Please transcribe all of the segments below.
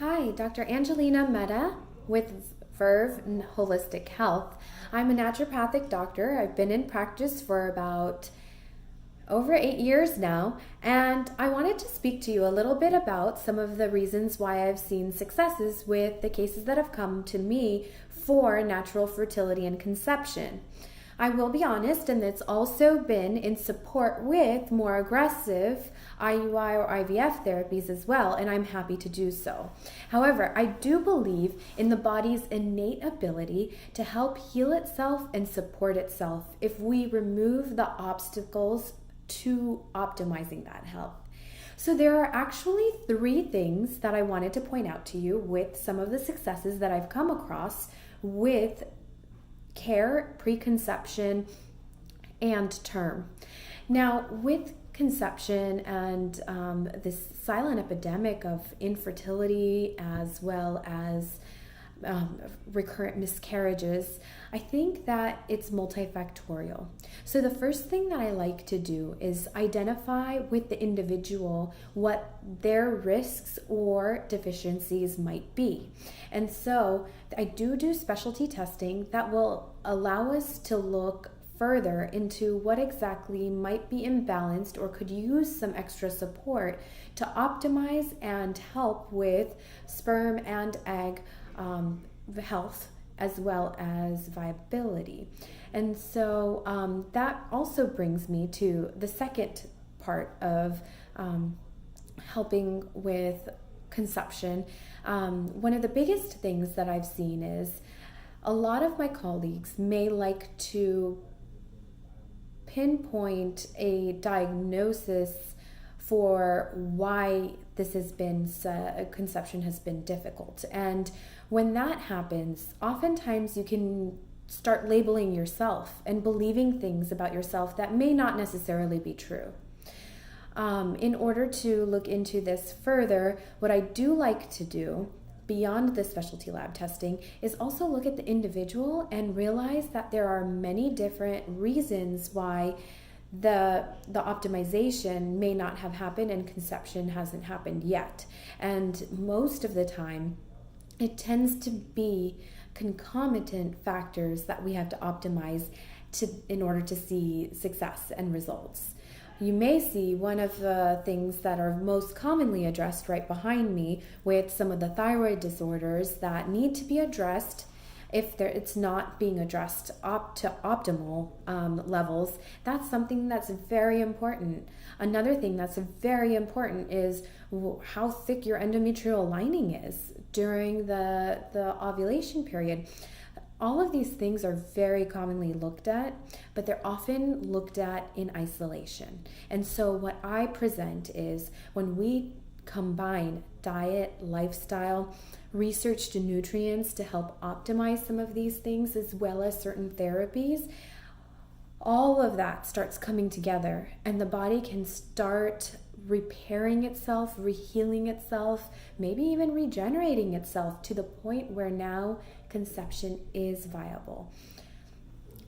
Hi, Dr. Angelina Mehta with Verve Holistic Health. I'm a naturopathic doctor. I've been in practice for about over 8 years now, and I wanted to speak to you a little bit about some of the reasons why I've seen successes with the cases that have come to me for natural fertility and conception. I will be honest, and it's also been in support with more aggressive IUI or IVF therapies as well, and I'm happy to do so. However, I do believe in the body's innate ability to help heal itself and support itself if we remove the obstacles to optimizing that health. So there are actually 3 things that I wanted to point out to you with some of the successes that I've come across with care, preconception, and term. Now, with conception and this silent epidemic of infertility as well as recurrent miscarriages, I think that it's multifactorial. So the first thing that I like to do is identify with the individual what their risks or deficiencies might be. And so I do specialty testing that will allow us to look further into what exactly might be imbalanced or could use some extra support to optimize and help with sperm and egg health as well as viability. And so that also brings me to the second part of helping with conception. One of the biggest things that I've seen is a lot of my colleagues may like to pinpoint a diagnosis for why this has been conception has been difficult. And when that happens, oftentimes you can start labeling yourself and believing things about yourself that may not necessarily be true. In order to look into this further, what I do like to do beyond the specialty lab testing is also look at the individual and realize that there are many different reasons why the optimization may not have happened and conception hasn't happened yet. And most of the time, it tends to be concomitant factors that we have to optimize in order to see success and results. You may see one of the things that are most commonly addressed right behind me with some of the thyroid disorders that need to be addressed. If it's not being addressed up to optimal levels, that's something that's very important. Another thing that's very important is how thick your endometrial lining is during the ovulation period. All of these things are very commonly looked at, but they're often looked at in isolation. And so what I present is when we combine diet, lifestyle, research to nutrients to help optimize some of these things, as well as certain therapies, all of that starts coming together and the body can start repairing itself, rehealing itself, maybe even regenerating itself to the point where now conception is viable.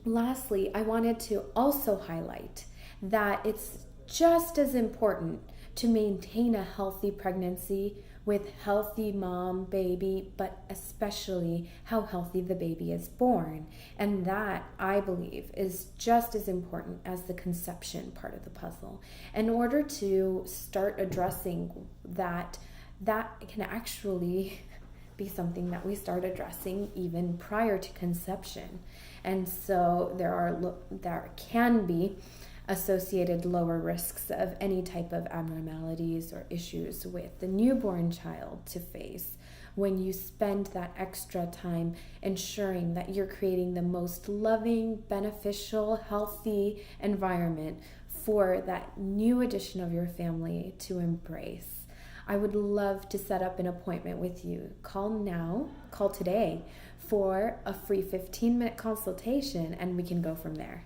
Lastly, I wanted to also highlight that it's just as important to maintain a healthy pregnancy with healthy mom, baby, but especially how healthy the baby is born. And that, I believe, is just as important as the conception part of the puzzle. In order to start addressing that can actually be something that we start addressing even prior to conception. And so there can be associated lower risks of any type of abnormalities or issues with the newborn child to face when you spend that extra time ensuring that you're creating the most loving, beneficial, healthy environment for that new addition of your family to embrace. I would love to set up an appointment with you. Call today for a free 15-minute consultation and we can go from there.